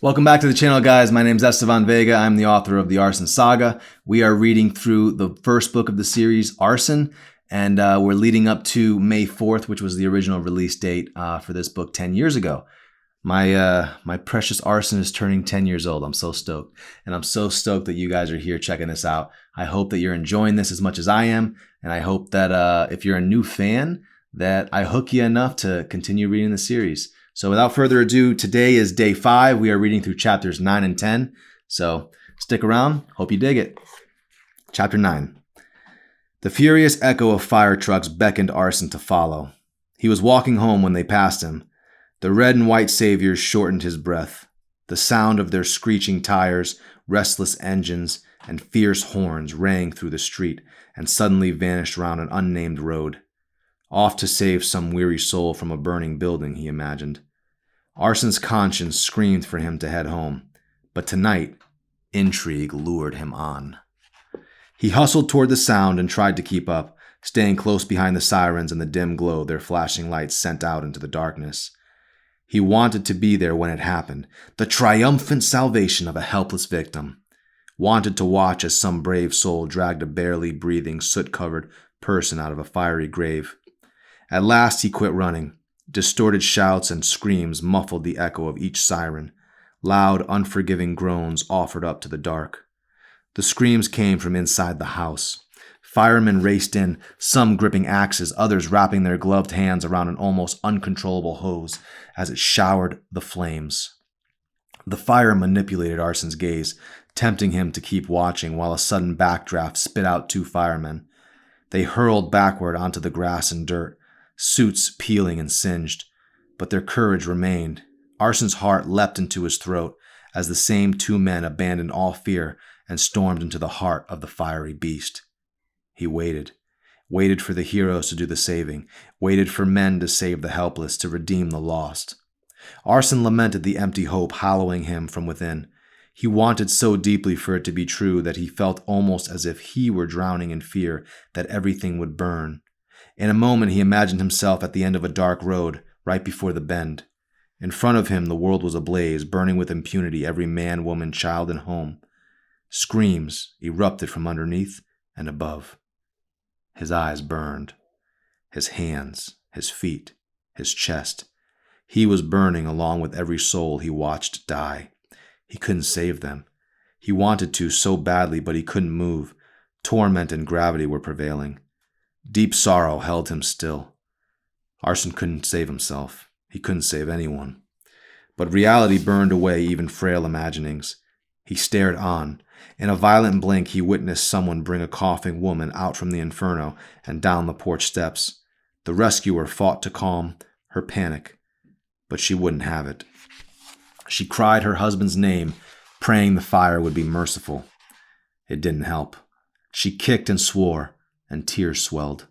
Welcome back to the channel, guys. My name is Estevan Vega. I'm the author of the Arson saga. We are reading through the first book of the series, Arson, and we're leading up to May 4th, which was the original release date for this book 10 years ago. My precious Arson is turning 10 years old. I'm so stoked. And I'm so stoked that you guys are here checking this out. I hope that you're enjoying this as much as I am. And I hope that if you're a new fan, that I hook you enough to continue reading the series. So without further ado, today is day 5. We are reading through chapters 9 and 10. So stick around. Hope you dig it. Chapter 9. The furious echo of fire trucks beckoned Arson to follow. He was walking home when they passed him. The red and white saviors shortened his breath. The sound of their screeching tires, restless engines, and fierce horns rang through the street and suddenly vanished round an unnamed road. Off to save some weary soul from a burning building, he imagined. Arson's conscience screamed for him to head home, but tonight, intrigue lured him on. He hustled toward the sound and tried to keep up, staying close behind the sirens and the dim glow their flashing lights sent out into the darkness. He wanted to be there when it happened, the triumphant salvation of a helpless victim. Wanted to watch as some brave soul dragged a barely breathing, soot-covered person out of a fiery grave. At last he quit running. Distorted shouts and screams muffled the echo of each siren. Loud, unforgiving groans offered up to the dark. The screams came from inside the house. Firemen raced in, some gripping axes, others wrapping their gloved hands around an almost uncontrollable hose as it showered the flames. The fire manipulated Arson's gaze, tempting him to keep watching while a sudden backdraft spit out 2 firemen. They hurled backward onto the grass and dirt, suits peeling and singed, but their courage remained. Arson's heart leapt into his throat as the same 2 men abandoned all fear and stormed into the heart of the fiery beast. He waited for the heroes to do the saving, waited for men to save the helpless, to redeem the lost. Arson lamented the empty hope hallowing him from within. He wanted so deeply for it to be true that he felt almost as if he were drowning in fear that everything would burn. In a moment he imagined himself at the end of a dark road, right before the bend. In front of him the world was ablaze, burning with impunity every man, woman, child, and home. Screams erupted from underneath and above. His eyes burned. His hands, his feet, his chest. He was burning along with every soul he watched die. He couldn't save them. He wanted to so badly, but he couldn't move. Torment and gravity were prevailing. Deep sorrow held him still. Arson couldn't save himself. He couldn't save anyone. But reality burned away even frail imaginings. He stared on. In a violent blink, he witnessed someone bring a coughing woman out from the inferno and down the porch steps. The rescuer fought to calm her panic, but she wouldn't have it. She cried her husband's name, praying the fire would be merciful. It didn't help. She kicked and swore, and tears swelled.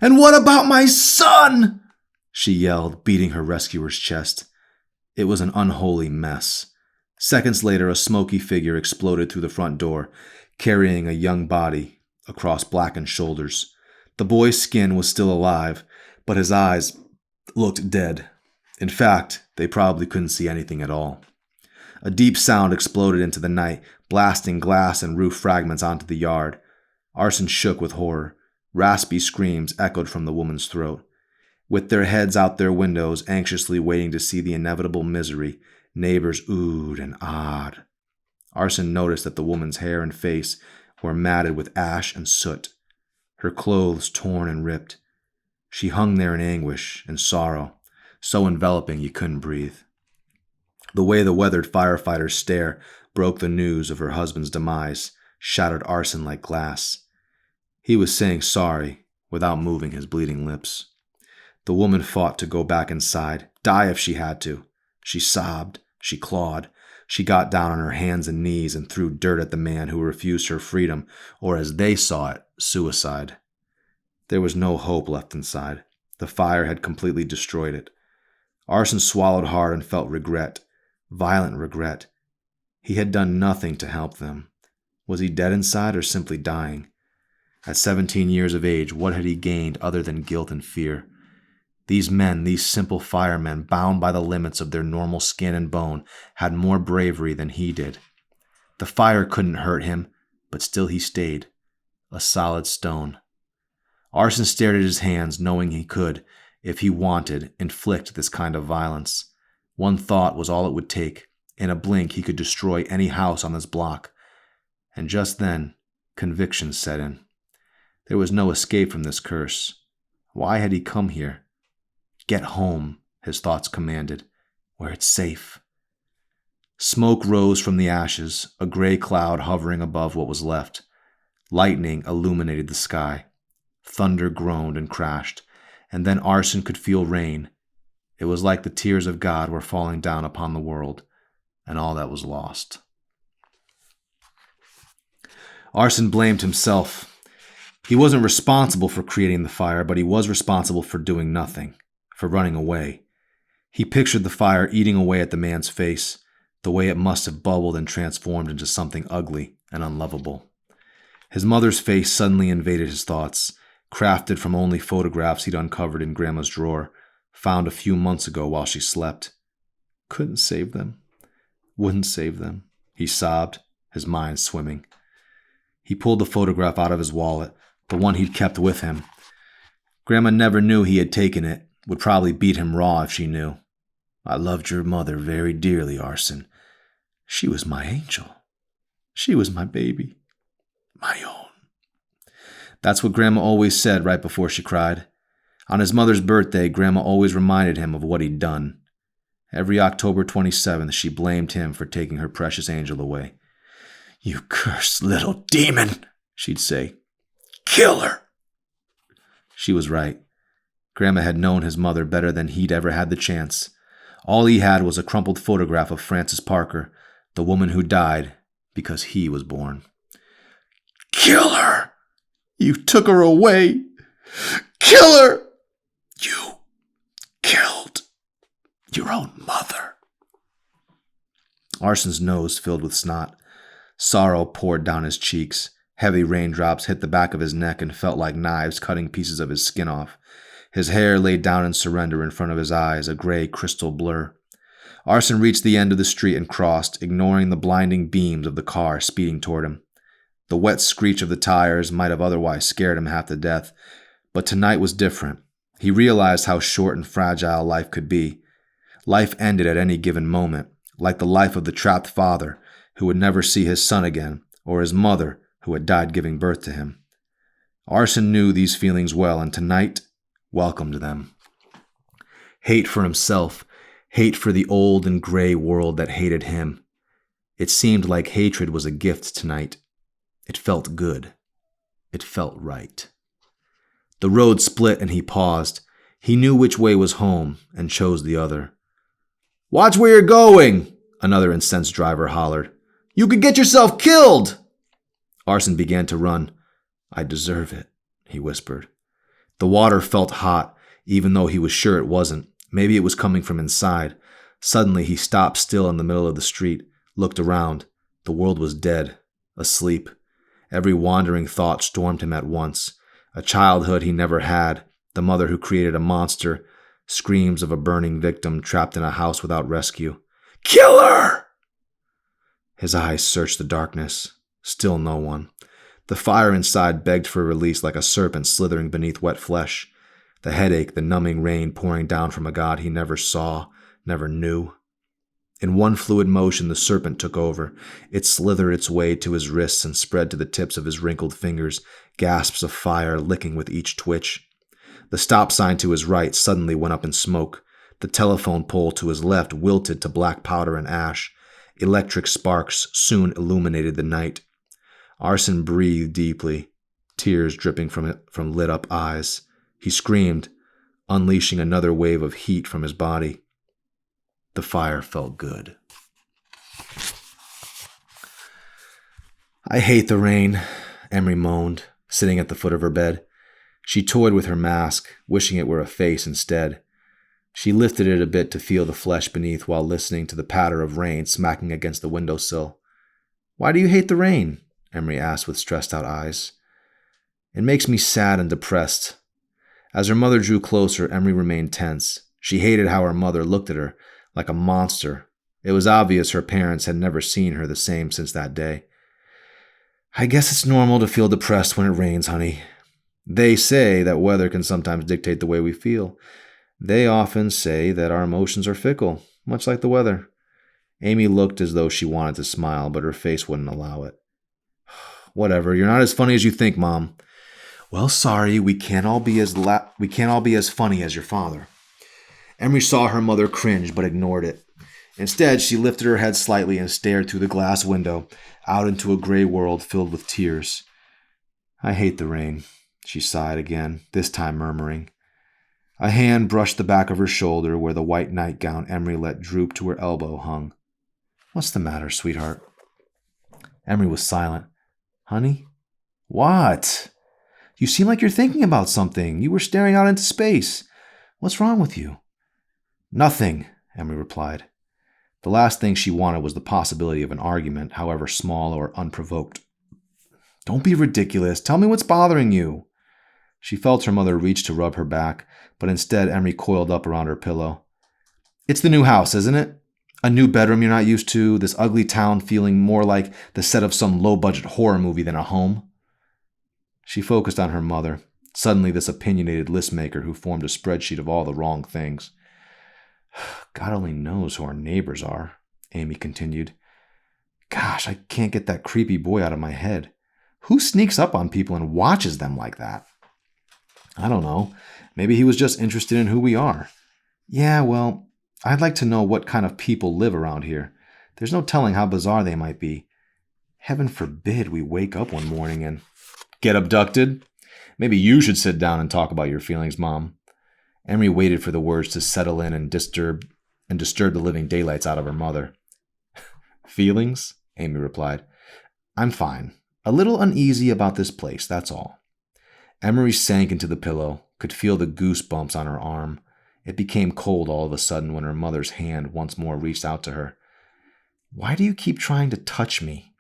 "And what about my son?" she yelled, beating her rescuer's chest. It was an unholy mess. Seconds later, a smoky figure exploded through the front door, carrying a young body across blackened shoulders. The boy's skin was still alive, but his eyes looked dead. In fact, they probably couldn't see anything at all. A deep sound exploded into the night, blasting glass and roof fragments onto the yard. Arson shook with horror. Raspy screams echoed from the woman's throat. With their heads out their windows, anxiously waiting to see the inevitable misery, neighbors oohed and ahed. Arson noticed that the woman's hair and face were matted with ash and soot, her clothes torn and ripped. She hung there in anguish and sorrow, so enveloping you couldn't breathe. The way the weathered firefighter's stare broke the news of her husband's demise shattered Arson like glass. He was saying sorry without moving his bleeding lips. The woman fought to go back inside, die if she had to. She sobbed, she clawed, she got down on her hands and knees and threw dirt at the man who refused her freedom, or as they saw it, suicide. There was no hope left inside. The fire had completely destroyed it. Arson swallowed hard and felt regret, violent regret. He had done nothing to help them. Was he dead inside or simply dying? At 17 years of age, what had he gained other than guilt and fear? These men, these simple firemen, bound by the limits of their normal skin and bone, had more bravery than he did. The fire couldn't hurt him, but still he stayed, a solid stone. Arson stared at his hands, knowing he could, if he wanted, inflict this kind of violence. One thought was all it would take. In a blink, he could destroy any house on this block. And just then, conviction set in. There was no escape from this curse. Why had he come here? Get home, his thoughts commanded, where it's safe. Smoke rose from the ashes, a gray cloud hovering above what was left. Lightning illuminated the sky. Thunder groaned and crashed, and then Arson could feel rain. It was like the tears of God were falling down upon the world, and all that was lost. Arson blamed himself. He wasn't responsible for creating the fire, but he was responsible for doing nothing, for running away. He pictured the fire eating away at the man's face, the way it must have bubbled and transformed into something ugly and unlovable. His mother's face suddenly invaded his thoughts, crafted from only photographs he'd uncovered in Grandma's drawer, found a few months ago while she slept. Couldn't save them. Wouldn't save them. He sobbed, his mind swimming. He pulled the photograph out of his wallet, the one he'd kept with him. Grandma never knew he had taken it, would probably beat him raw if she knew. I loved your mother very dearly, Arson. She was my angel. She was my baby. My own. That's what Grandma always said right before she cried. On his mother's birthday, Grandma always reminded him of what he'd done. Every October 27th, she blamed him for taking her precious angel away. You cursed little demon, she'd say. Kill her. She was right. Grandma had known his mother better than he'd ever had the chance. All he had was a crumpled photograph of Frances Parker, the woman who died because he was born. Kill her! You took her away! Kill her! You killed your own mother. Arson's nose filled with snot. Sorrow poured down his cheeks. Heavy raindrops hit the back of his neck and felt like knives cutting pieces of his skin off. His hair lay down in surrender in front of his eyes, a gray crystal blur. Arson reached the end of the street and crossed, ignoring the blinding beams of the car speeding toward him. The wet screech of the tires might have otherwise scared him half to death, but tonight was different. He realized how short and fragile life could be. Life ended at any given moment, like the life of the trapped father who would never see his son again, or his mother who had died giving birth to him. Arson knew these feelings well, and tonight welcomed them. Hate for himself, hate for the old and gray world that hated him. It seemed like hatred was a gift tonight. It felt good. It felt right. The road split and he paused. He knew which way was home and chose the other. Watch where you're going, another incensed driver hollered. You could get yourself killed! Arson began to run. I deserve it, he whispered. The water felt hot, even though he was sure it wasn't. Maybe it was coming from inside. Suddenly he stopped still in the middle of the street, looked around. The world was dead, asleep. Every wandering thought stormed him at once. A childhood he never had, the mother who created a monster, screams of a burning victim trapped in a house without rescue. Kill her! His eyes searched the darkness. Still no one. The fire inside begged for release like a serpent slithering beneath wet flesh. The headache, the numbing rain pouring down from a god he never saw, never knew. In one fluid motion, the serpent took over. It slithered its way to his wrists and spread to the tips of his wrinkled fingers, gasps of fire licking with each twitch. The stop sign to his right suddenly went up in smoke. The telephone pole to his left wilted to black powder and ash. Electric sparks soon illuminated the night. Arson breathed deeply, tears dripping from lit-up eyes. He screamed, unleashing another wave of heat from his body. The fire felt good. I hate the rain, Emery moaned, sitting at the foot of her bed. She toyed with her mask, wishing it were a face instead. She lifted it a bit to feel the flesh beneath while listening to the patter of rain smacking against the windowsill. Why do you hate the rain? Emery asked with stressed-out eyes. It makes me sad and depressed. As her mother drew closer, Emery remained tense. She hated how her mother looked at her, like a monster. It was obvious her parents had never seen her the same since that day. I guess it's normal to feel depressed when it rains, honey. They say that weather can sometimes dictate the way we feel. They often say that our emotions are fickle, much like the weather. Amy looked as though she wanted to smile, but her face wouldn't allow it. Whatever, you're not as funny as you think, Mom. Well, sorry, we can't all be as funny as your father. Emery saw her mother cringe, but ignored it. Instead, she lifted her head slightly and stared through the glass window, out into a gray world filled with tears. I hate the rain, she sighed again, this time murmuring. A hand brushed the back of her shoulder where the white nightgown Emery let droop to her elbow hung. What's the matter, sweetheart? Emery was silent. Honey? What? You seem like you're thinking about something. You were staring out into space. What's wrong with you? Nothing, Emery replied. The last thing she wanted was the possibility of an argument, however small or unprovoked. Don't be ridiculous. Tell me what's bothering you. She felt her mother reach to rub her back, but instead Emery coiled up around her pillow. It's the new house, isn't it? A new bedroom you're not used to, this ugly town feeling more like the set of some low-budget horror movie than a home. She focused on her mother, suddenly this opinionated list-maker who formed a spreadsheet of all the wrong things. God only knows who our neighbors are, Amy continued. Gosh, I can't get that creepy boy out of my head. Who sneaks up on people and watches them like that? I don't know. Maybe he was just interested in who we are. Yeah, well, I'd like to know what kind of people live around here. There's no telling how bizarre they might be. Heaven forbid we wake up one morning and get abducted. Maybe you should sit down and talk about your feelings, Mom. Emery waited for the words to settle in and disturb the living daylights out of her mother. Feelings? Amy replied. I'm fine. A little uneasy about this place, that's all. Emery sank into the pillow, could feel the goosebumps on her arm. It became cold all of a sudden when her mother's hand once more reached out to her. Why do you keep trying to touch me?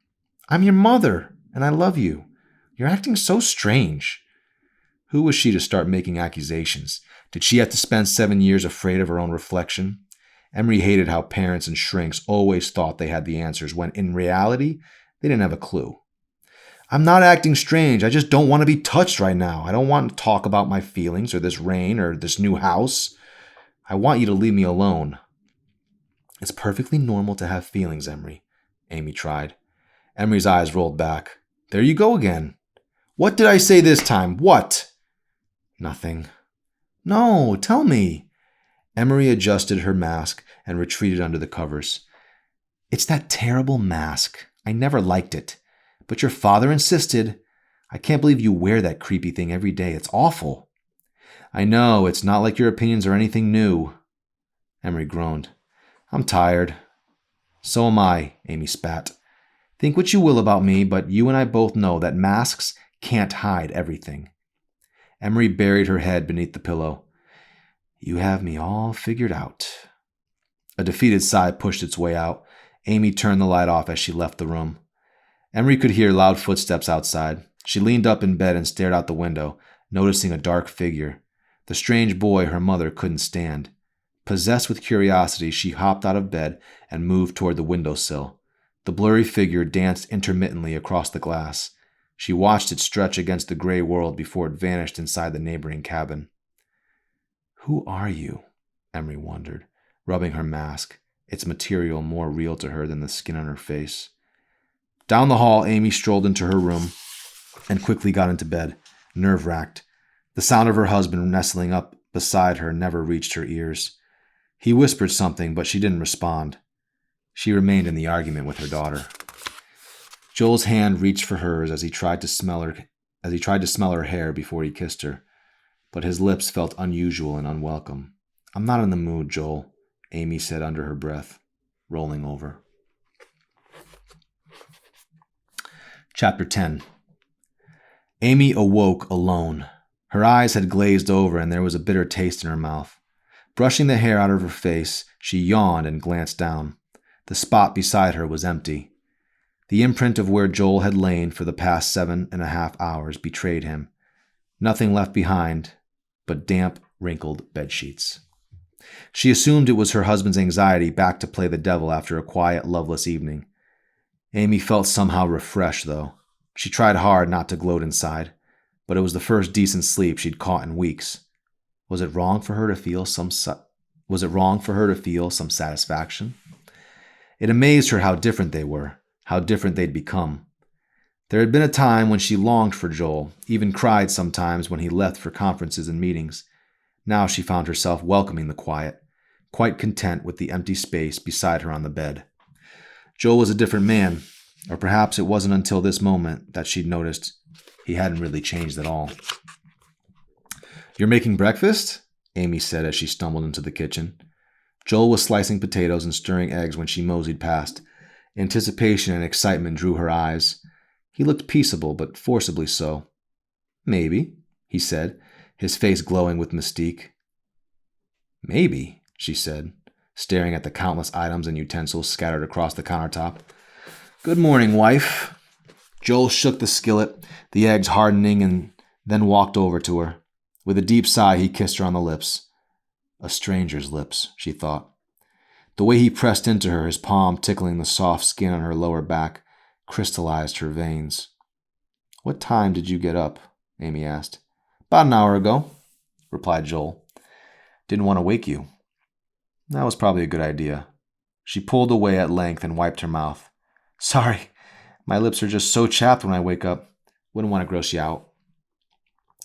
I'm your mother, and I love you. You're acting so strange. Who was she to start making accusations? Did she have to spend 7 years afraid of her own reflection? Emery hated how parents and shrinks always thought they had the answers when, in reality, they didn't have a clue. I'm not acting strange. I just don't want to be touched right now. I don't want to talk about my feelings or this rain or this new house. I want you to leave me alone. It's perfectly normal to have feelings, Emery, Amy tried. Emery's eyes rolled back. There you go again. What did I say this time? What? Nothing. No, tell me. Emery adjusted her mask and retreated under the covers. It's that terrible mask. I never liked it. But your father insisted. I can't believe you wear that creepy thing every day. It's awful. I know, it's not like your opinions are anything new. Emery groaned. I'm tired. So am I, Amy spat. Think what you will about me, but you and I both know that masks can't hide everything. Emery buried her head beneath the pillow. You have me all figured out. A defeated sigh pushed its way out. Amy turned the light off as she left the room. Emery could hear loud footsteps outside. She leaned up in bed and stared out the window, noticing a dark figure. The strange boy her mother couldn't stand. Possessed with curiosity, she hopped out of bed and moved toward the windowsill. The blurry figure danced intermittently across the glass. She watched it stretch against the gray world before it vanished inside the neighboring cabin. Who are you? Emery wondered, rubbing her mask, its material more real to her than the skin on her face. Down the hall, Amy strolled into her room and quickly got into bed, nerve-wracked. The sound of her husband nestling up beside her never reached her ears. He whispered something, but she didn't respond. She remained in the argument with her daughter. Joel's hand reached for hers as he tried to smell her hair before he kissed her, but his lips felt unusual and unwelcome. I'm not in the mood, Joel, Amy said under her breath, rolling over. Chapter 10. Amy awoke alone. Her eyes had glazed over and there was a bitter taste in her mouth. Brushing the hair out of her face, she yawned and glanced down. The spot beside her was empty. The imprint of where Joel had lain for the past 7.5 hours betrayed him. Nothing left behind, but damp, wrinkled bedsheets. She assumed it was her husband's anxiety back to play the devil after a quiet, loveless evening. Amy felt somehow refreshed, though. She tried hard not to gloat inside, but it was the first decent sleep she'd caught in weeks. Was it wrong for her to feel some satisfaction? It amazed her how different they were, how different they'd become. There had been a time when she longed for Joel, even cried sometimes when he left for conferences and meetings. Now she found herself welcoming the quiet, quite content with the empty space beside her on the bed. Joel was a different man, or perhaps it wasn't until this moment that she'd noticed he hadn't really changed at all. "You're making breakfast?" Amy said as she stumbled into the kitchen. Joel was slicing potatoes and stirring eggs when she moseyed past. Anticipation and excitement drew her eyes. He looked peaceable, but forcibly so. "Maybe," he said, his face glowing with mystique. "Maybe," she said, staring at the countless items and utensils scattered across the countertop. "Good morning, wife." Joel shook the skillet, the eggs hardening, and then walked over to her. With a deep sigh, he kissed her on the lips. A stranger's lips, she thought. The way he pressed into her, his palm tickling the soft skin on her lower back, crystallized her veins. "What time did you get up?" Amy asked. "About an hour ago," replied Joel. "Didn't want to wake you." That was probably a good idea. She pulled away at length and wiped her mouth. "Sorry, my lips are just so chapped when I wake up. Wouldn't want to gross you out."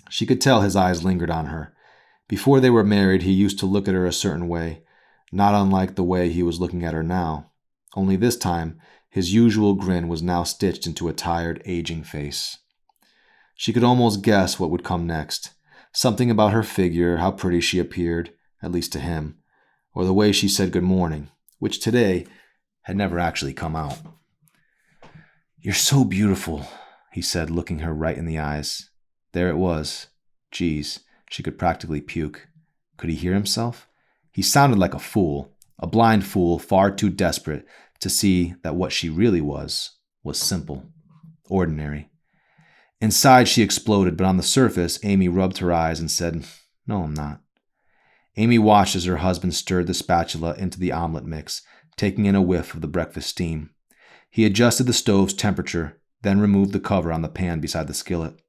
She could tell his eyes lingered on her. Before they were married, he used to look at her a certain way, not unlike the way he was looking at her now. Only this time, his usual grin was now stitched into a tired, aging face. She could almost guess what would come next. Something about her figure, how pretty she appeared, at least to him, or the way she said good morning, which today had never actually come out. "You're so beautiful," he said, looking her right in the eyes. There it was. Geez, she could practically puke. Could he hear himself? He sounded like a fool, a blind fool far too desperate to see that what she really was simple, ordinary. Inside she exploded, but on the surface, Amy rubbed her eyes and said, "No, I'm not." Amy watched as her husband stirred the spatula into the omelet mix, taking in a whiff of the breakfast steam. He adjusted the stove's temperature, then removed the cover on the pan beside the skillet.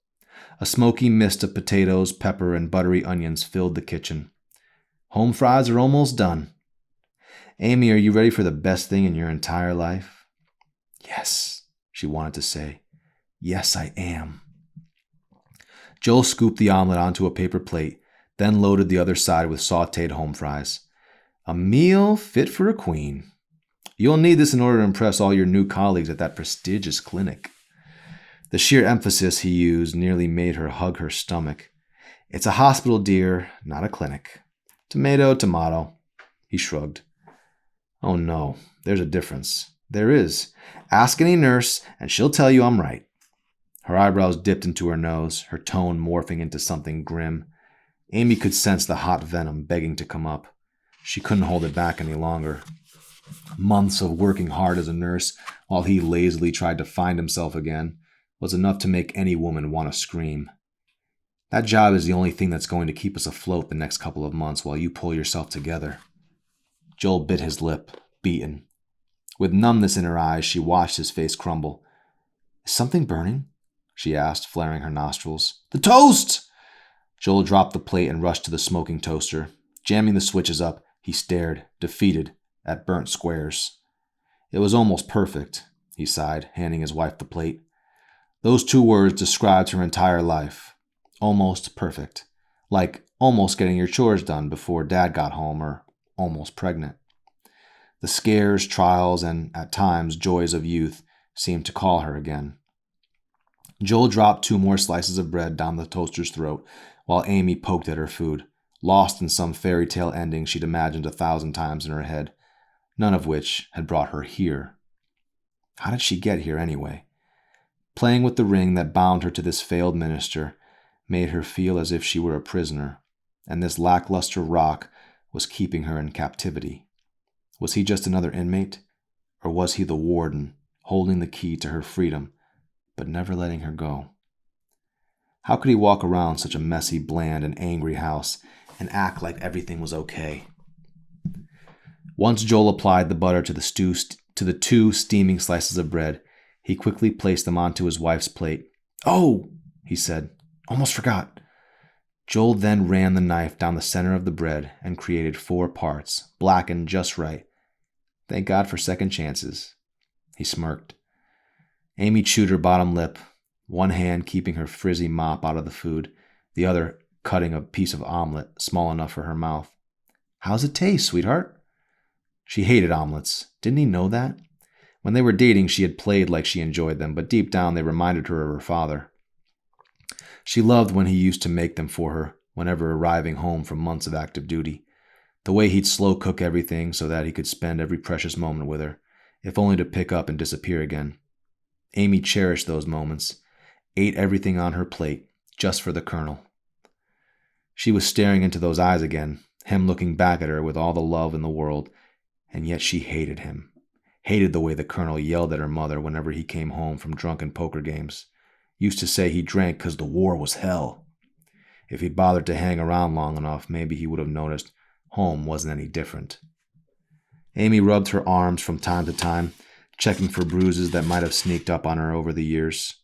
A smoky mist of potatoes, pepper, and buttery onions filled the kitchen. "Home fries are almost done." "Amy, are you ready for the best thing in your entire life?" "Yes," she wanted to say. "Yes, I am." Joel scooped the omelet onto a paper plate, then loaded the other side with sautéed home fries. "A meal fit for a queen. You'll need this in order to impress all your new colleagues at that prestigious clinic." The sheer emphasis he used nearly made her hug her stomach. "It's a hospital, dear, not a clinic." "Tomato, tomato." He shrugged. "Oh no, there's a difference." "There is. Ask any nurse, and she'll tell you I'm right." Her eyebrows dipped into her nose, her tone morphing into something grim. Amy could sense the hot venom begging to come up. She couldn't hold it back any longer. Months of working hard as a nurse, while he lazily tried to find himself again, was enough to make any woman want to scream. That job is the only thing that's going to keep us afloat the next couple of months while you pull yourself together. Joel bit his lip, beaten. With numbness in her eyes, she watched his face crumble. "Is something burning?" she asked, flaring her nostrils. "The toast!" Joel dropped the plate and rushed to the smoking toaster. Jamming the switches up, he stared, defeated, at burnt squares. "It was almost perfect," he sighed, handing his wife the plate. Those two words described her entire life. Almost perfect. Like almost getting your chores done before Dad got home, or almost pregnant. The scares, trials, and, at times, joys of youth seemed to call her again. Joel dropped 2 more slices of bread down the toaster's throat, while Amy poked at her food, lost in some fairy tale ending she'd imagined 1,000 times in her head, none of which had brought her here. How did she get here anyway? Playing with the ring that bound her to this failed minister made her feel as if she were a prisoner, and this lackluster rock was keeping her in captivity. Was he just another inmate? Or was he the warden, holding the key to her freedom, but never letting her go? How could he walk around such a messy, bland, and angry house and act like everything was okay? Once Joel applied the butter to the 2 steaming slices of bread, he quickly placed them onto his wife's plate. "Oh," he said, "almost forgot." Joel then ran the knife down the center of the bread and created 4 parts, blackened just right. Thank God for second chances. He smirked. Amy chewed her bottom lip, one hand keeping her frizzy mop out of the food, the other cutting a piece of omelet small enough for her mouth. "How's it taste, sweetheart?" She hated omelets. Didn't he know that? When they were dating, she had played like she enjoyed them, but deep down they reminded her of her father. She loved when he used to make them for her, whenever arriving home from months of active duty. The way he'd slow cook everything so that he could spend every precious moment with her, if only to pick up and disappear again. Amy cherished those moments, ate everything on her plate, just for the Colonel. She was staring into those eyes again, him looking back at her with all the love in the world, and yet she hated him. Hated the way the Colonel yelled at her mother whenever he came home from drunken poker games. Used to say he drank 'cause the war was hell. If he'd bothered to hang around long enough, maybe he would have noticed home wasn't any different. Amy rubbed her arms from time to time, checking for bruises that might have sneaked up on her over the years.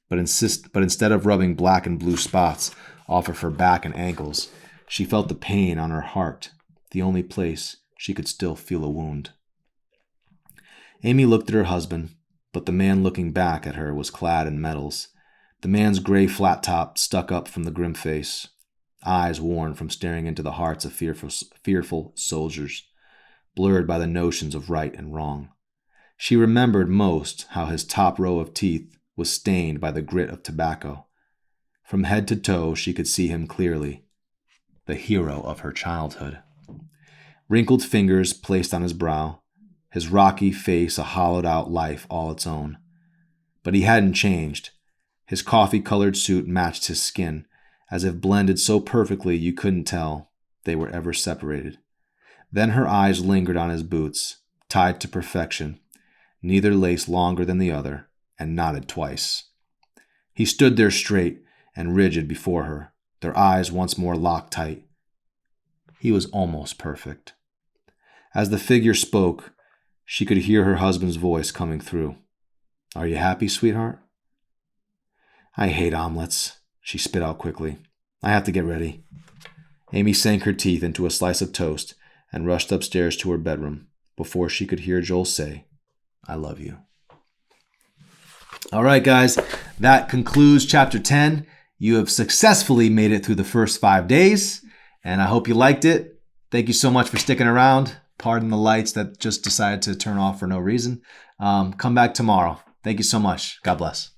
But instead of rubbing black and blue spots off of her back and ankles, she felt the pain on her heart, the only place she could still feel a wound. Amy looked at her husband, but the man looking back at her was clad in metals. The man's gray flat top stuck up from the grim face, eyes worn from staring into the hearts of fearful soldiers, blurred by the notions of right and wrong. She remembered most how his top row of teeth was stained by the grit of tobacco. From head to toe she could see him clearly, the hero of her childhood. Wrinkled fingers placed on his brow, his rocky face a hollowed-out life all its own. But he hadn't changed. His coffee-colored suit matched his skin, as if blended so perfectly you couldn't tell they were ever separated. Then her eyes lingered on his boots, tied to perfection, neither lace longer than the other, and nodded twice. He stood there straight and rigid before her, their eyes once more locked tight. He was almost perfect. As the figure spoke, she could hear her husband's voice coming through. "Are you happy, sweetheart?" "I hate omelets," she spit out quickly. "I have to get ready." Amy sank her teeth into a slice of toast and rushed upstairs to her bedroom before she could hear Joel say, "I love you." All right, guys, that concludes chapter 10. You have successfully made it through the first 5 days, and I hope you liked it. Thank you so much for sticking around. Pardon the lights that just decided to turn off for no reason. Come back tomorrow. Thank you so much. God bless.